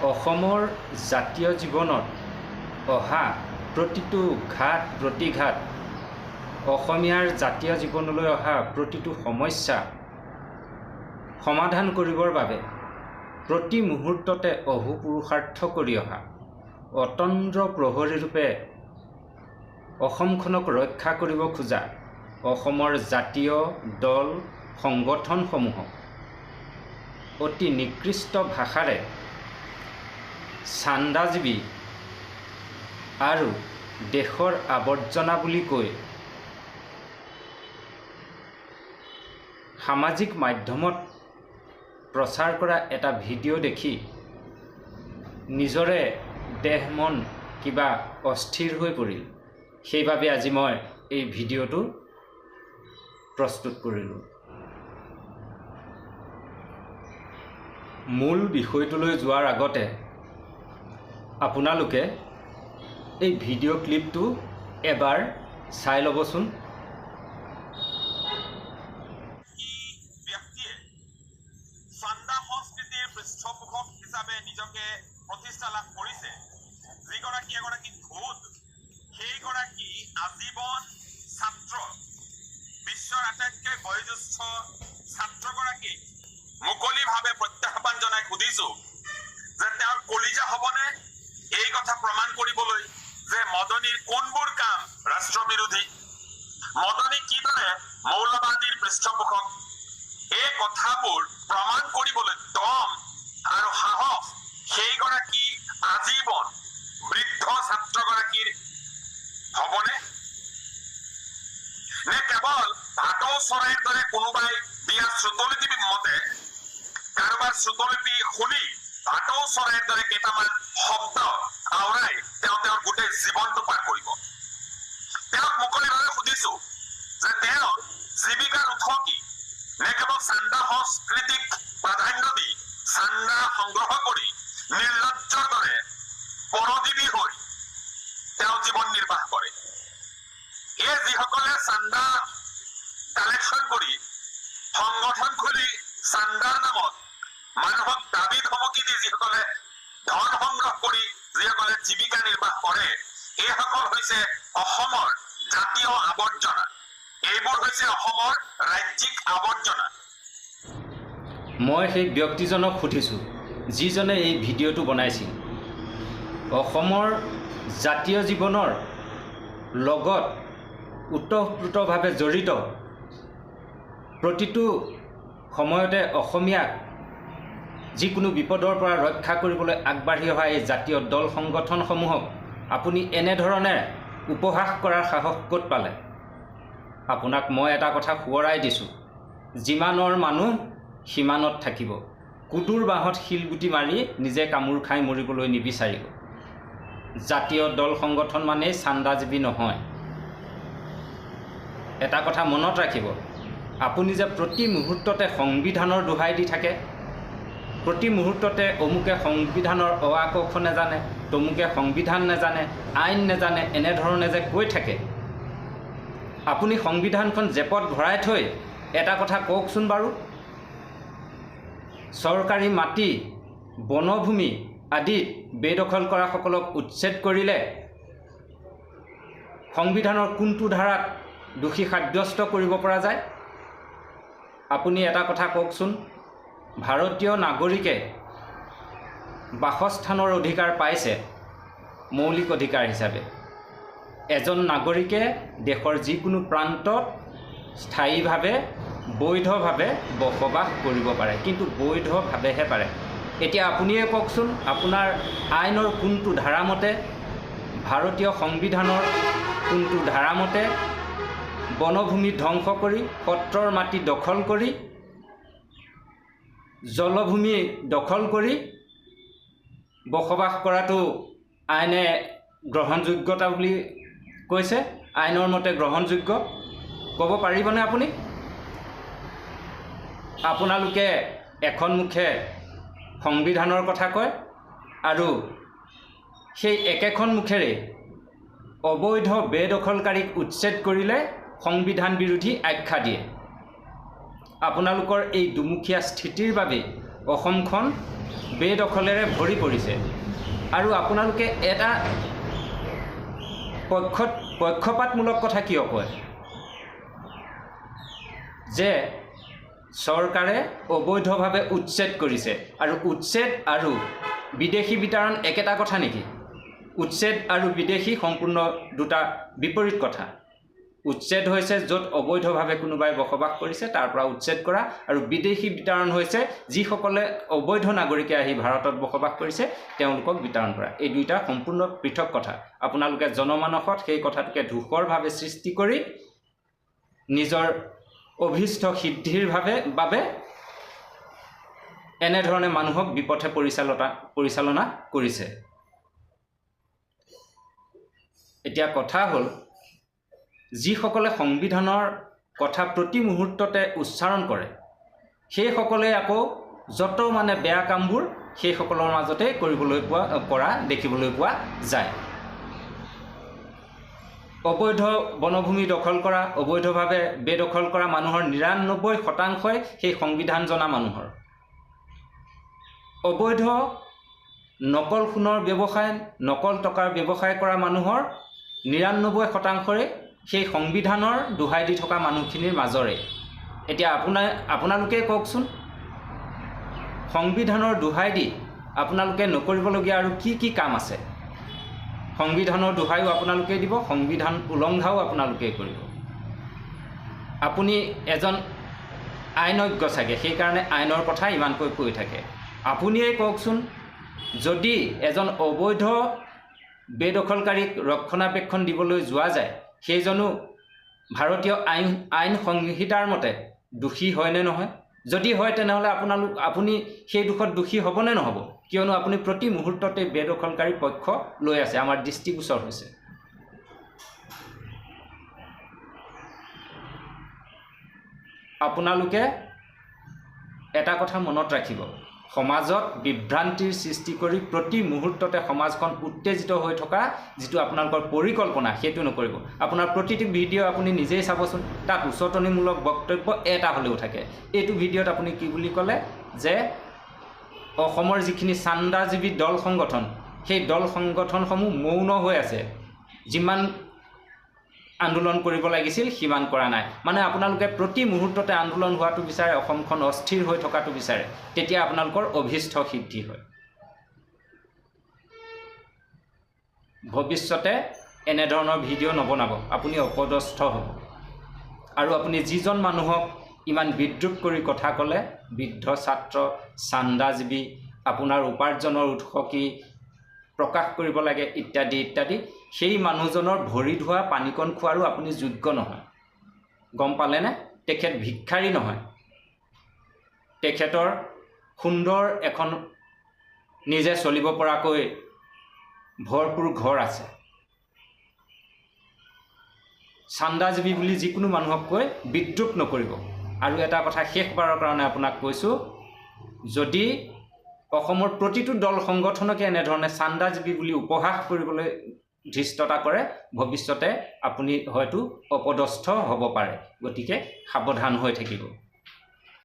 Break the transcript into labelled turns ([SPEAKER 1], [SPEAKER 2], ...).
[SPEAKER 1] অসমৰ জাতীয় জীৱনত অহা প্ৰতিটো ঘাত প্ৰতিঘাত, অসমীয়াৰ জাতীয় জীৱনলৈ অহা প্ৰতিটো সমস্যা সমাধান কৰিবৰ বাবে প্ৰতি মুহূৰ্ততে অহোপুৰুষাৰ্থ কৰি অহা অতন্দ্ৰ প্ৰহৰীৰূপে অসমখনক ৰক্ষা কৰিব খোজা অসমৰ জাতীয় দল সংগঠনসমূহক অতি নিকৃষ্ট ভাষাৰে চান্দাজীৱী আৰু দেশৰ আৱৰ্জনা বুলি কৈ সামাজিক মাধ্যমত প্ৰচাৰ কৰা এটা ভিডিঅ' দেখি নিজৰে দেহ মন কিবা অস্থিৰ হৈ পৰিল। সেইবাবে আজি মই এই ভিডিঅ'টো প্ৰস্তুত কৰিলোঁ। মূল বিষয়টোলৈ যোৱাৰ আগতে আপোনালোকে এই ভিডিঅ' ক্লিপটো এবাৰ চাই ল'বচোন।
[SPEAKER 2] চান্দা সংস্কৃতিৰ পৃষ্ঠপোষক হিচাপে নিজকে প্ৰতিষ্ঠা লাভ কৰিছে যিগৰাকী এগৰাকী ভূত, সেইগৰাকী আজীৱন ছাত্ৰ, বিশ্বৰ আটাইতকৈ বয়োজ্যেষ্ঠ ছাত্ৰগৰাকীক মুকলিভাৱে প্ৰত্যাহ্বান জনাই সুধিছো যে তেওঁৰ কলিজা হ'বনে এই কথা প্ৰমাণ কৰিবলৈ যে মদনীৰ কোনবোৰ কাম ৰাষ্ট্ৰবিৰোধী, মদনী কিদৰে মৌলবাদীৰ পৃষ্ঠপোষক, এই কথাবোৰ প্ৰমাণ কৰিবলৈ দম আৰু সাহস সেইগৰাকী আজীৱন বৃদ্ধ ছাত্ৰগৰাকীৰ হ'বনে, নে কেৱল ভাটৌ চৰাইৰ দৰে কোনোবাই দিয়া শ্ৰুতলিপি মতে কাৰোবাৰ শ্ৰুতলিপি শুনি ভাটৌ চৰাইৰ দৰে কেইটামান শব্দ আওৰাই তেওঁৰ গোটেই জীৱনটো পাৰ কৰিব। তেওঁক মুকলিভাৱে সুধিছো যে তেওঁৰ জীৱিকাৰ উৎস কি, নে কেৱল চান্দা সংস্কৃতিক প্ৰাধান্য দি চান্দা সংগ্ৰহ কৰি নিৰ্লজ্জৰ দৰে পৰজীৱী হৈ তেওঁ জীৱন নিৰ্বাহ কৰে। এই যিসকলে চান্দা কালেকশ্যন কৰি সংগঠন খুলি চান্দাৰ নামত মানুহক দাবী ধমকি দি যিসকলে ধন সংগ্ৰহ কৰি যিসকলে জীৱিকা নিৰ্বাহ কৰে, এইসকল হৈছে অসমৰ জাতীয় আৱৰ্জনা, এইবোৰ হৈছে অসমৰ ৰাজ্যিক আৱৰ্জনা।
[SPEAKER 1] মই সেই ব্যক্তিজনক সুধিছোঁ যিজনে এই ভিডিঅ'টো বনাইছিল। অসমৰ জাতীয় জীৱনৰ লগত ওতঃপ্ৰোতভাৱে জড়িত প্ৰতিটো সময়তে অসমীয়াক যিকোনো বিপদৰ পৰা ৰক্ষা কৰিবলৈ আগবাঢ়ি অহা এই জাতীয় দল সংগঠনসমূহক আপুনি এনেধৰণে উপহাস কৰাৰ সাহস ক'ত পালে? আপোনাক মই এটা কথা সোঁৱৰাই দিছোঁ, যিমানৰ মানুহ সিমানত থাকিব। কুদুৰ বাঁহত শিলগুটি মাৰি নিজে কামোৰ খাই মৰিবলৈ নিবিচাৰিব। জাতীয় দল সংগঠন মানেই চান্দাজীৱী নহয়। এটা কথা মনত ৰাখিব, আপুনি যে প্ৰতি মুহূৰ্ততে সংবিধানৰ দোহাই দি থাকে, প্ৰতি মুহূৰ্ততে অমুকে সংবিধানৰ অ আ ক খ নেজানে, তমুকে সংবিধান নেজানে, আইন নেজানে, এনেধৰণে যে কৈ থাকে, আপুনি সংবিধানখন জেপত ভৰাই থৈ এটা কথা কওকচোন বাৰু, চৰকাৰী মাটি বনভূমি আদিত বেদখল কৰাসকলক উচ্ছেদ কৰিলে সংবিধানৰ কোনটো ধাৰাত দোষী সাব্যস্ত কৰিব পৰা যায়? আপুনি এটা কথা কওকচোন, ভাৰতীয় নাগৰিকে বাসস্থানৰ অধিকাৰ পাইছে মৌলিক অধিকাৰ হিচাপে। এজন নাগৰিকে দেশৰ যিকোনো প্ৰান্তত স্থায়ীভাৱে বৈধভাৱে বসবাস কৰিব পাৰে, কিন্তু বৈধভাৱেহে পাৰে। এতিয়া আপুনিয়ে কওকচোন, আপোনাৰ আইনৰ কোনটো ধাৰামতে, ভাৰতীয় সংবিধানৰ কোনটো ধাৰামতে বনভূমি ধ্বংস কৰি, সত্ৰৰ মাটি দখল কৰি, জলভূমি দখল কৰি বসবাস কৰাটো আইনে গ্ৰহণযোগ্যতা বুলি কৈছে? আইনৰ মতে গ্ৰহণযোগ্য ক'ব পাৰিবনে আপুনি? আপোনালোকে এখন মুখে সংবিধানৰ কথা কয় আৰু সেই একেখন মুখেৰে অবৈধ বেদখলকাৰীক উচ্ছেদ কৰিলে সংবিধান বিৰোধী আখ্যা দিয়ে। আপোনালোকৰ এই দুমুখীয়া স্থিতিৰ বাবে অসমখন বেদখলেৰে ভৰি পৰিছে আৰু আপোনালোকে এটা পক্ষপাতমূলক কথা কিয় কয় যে চৰকাৰে অবৈধভাৱে উচ্ছেদ কৰিছে আৰু উচ্ছেদ আৰু বিদেশী বিতৰণ একেটা কথা নেকি? উচ্ছেদ আৰু বিদেশী সম্পূৰ্ণ দুটা বিপৰীত কথা। উচ্ছেদ হৈছে য'ত অবৈধভাৱে কোনোবাই বসবাস কৰিছে তাৰ পৰা উচ্ছেদ কৰা, আৰু বিদেশী বিতৰণ হৈছে যিসকলে অবৈধ নাগৰিকে আহি ভাৰতত বসবাস কৰিছে তেওঁলোকক বিতৰণ কৰা। এই দুইটা সম্পূৰ্ণ পৃথক কথা। আপোনালোকে জনমানসত সেই কথাটোকে ধূসৰভাৱে সৃষ্টি কৰি নিজৰ অভিষ্ট সিদ্ধিৰ বাবে এনেধৰণে মানুহক বিপথে পৰিচালনা কৰিছে। এতিয়া কথা হ'ল, যিসকলে সংবিধানৰ কথা প্ৰতি মুহূৰ্ততে উচ্চাৰণ কৰে সেইসকলে আকৌ যত মানে বেয়া কামবোৰ সেইসকলৰ মাজতে কৰা দেখিবলৈ পোৱা যায়। অবৈধ বনভূমি দখল কৰা, অবৈধভাৱে বেদখল কৰা মানুহৰ ৯৯% সেই সংবিধান জনা মানুহৰ। অবৈধ নকল সোণৰ ব্যৱসায়, নকল টকাৰ ব্যৱসায় কৰা মানুহৰ ৯৯%ৰে সেই সংবিধানৰ দোহাই দি থকা মানুহখিনিৰ মাজৰে। এতিয়া আপোনালোকে কওকচোন, সংবিধানৰ দোহাই দি আপোনালোকে নকৰিবলগীয়া আৰু কি কাম আছে? সংবিধানৰ দোহাইও আপোনালোকে দিব, সংবিধান উলংঘাও আপোনালোকে কৰিব। আপুনি এজন আইনজ্ঞ চাগে, সেইকাৰণে আইনৰ কথা ইমানকৈ কৈ থাকে। আপুনিয়েই কওকচোন, যদি এজন অবৈধ বেদখলকাৰীক ৰক্ষণাবেক্ষণ দিবলৈ যোৱা যায় সেইজনো ভাৰতীয় আইন সংহিতাৰ মতে দোষী হয়নে নহয়? যদি হয় তেনেহ'লে আপুনি সেই দোষত দোষী হ'বনে নহ'ব? কিয়নো আপুনি প্ৰতি মুহূৰ্ততে বেদখলকাৰীৰ পক্ষ লৈ আছে, আমাৰ দৃষ্টিগোচৰ হৈছে। আপোনালোকে এটা কথা মনত ৰাখিব, সমাজত বিভ্ৰান্তিৰ সৃষ্টি কৰি প্ৰতি মুহূৰ্ততে সমাজখন উত্তেজিত হৈ থকা যিটো আপোনালোকৰ পৰিকল্পনা সেইটো নকৰিব। আপোনাৰ প্ৰতিটো ভিডিঅ' আপুনি নিজেই চাবচোন, তাত উচতনিমূলক বক্তব্য এটা হ'লেও থাকে। এইটো ভিডিঅ'ত আপুনি কি বুলি ক'লে যে অসমৰ যিখিনি চান্দাজীৱী দল সংগঠন, সেই দল সংগঠনসমূহ মৌন হৈ আছে, যিমান আন্দোলন কৰিব লাগিছিল সিমান কৰা নাই। মানে আপোনালোকে প্ৰতি মুহূৰ্ততে আন্দোলন হোৱাটো বিচাৰে, অসমখন অস্থিৰ হৈ থকাটো বিচাৰে, তেতিয়া আপোনালোকৰ অভিষ্ট সিদ্ধি হয়। ভৱিষ্যতে এনেধৰণৰ ভিডিঅ' নবনাব, আপুনি অপদস্থ হ'ব। আৰু আপুনি যিজন মানুহক ইমান বিদ্ৰূপ কৰি কথা ক'লে, বৃদ্ধ ছাত্ৰ, চান্দাজীৱী, আপোনাৰ উপাৰ্জনৰ উৎস কি প্ৰকাশ কৰিব লাগে ইত্যাদি ইত্যাদি, সেই মানুহজনৰ ভৰি ধোৱা পানীকণ খোৱাৰো আপুনি যোগ্য নহয়। গম পালেনে? তেখেত ভিক্ষাৰী নহয়, তেখেতৰ সুন্দৰ এখন নিজে চলিব পৰাকৈ ভৰপূৰ ঘৰ আছে। চান্দাজীৱী বুলি যিকোনো মানুহক কৈ বিদ্ৰূপ নকৰিব। আৰু এটা কথা শেষবাৰৰ কাৰণে আপোনাক কৈছোঁ, যদি অসমৰ প্ৰতিটো দল সংগঠনকে এনেধৰণে চান্দাজীৱী বুলি উপহাস কৰিবলৈ ধৃষ্টতা কৰে, ভৱিষ্যতে আপুনি হয়তো অপদস্থ হ'ব পাৰে। গতিকে সাৱধান হৈ থাকিব।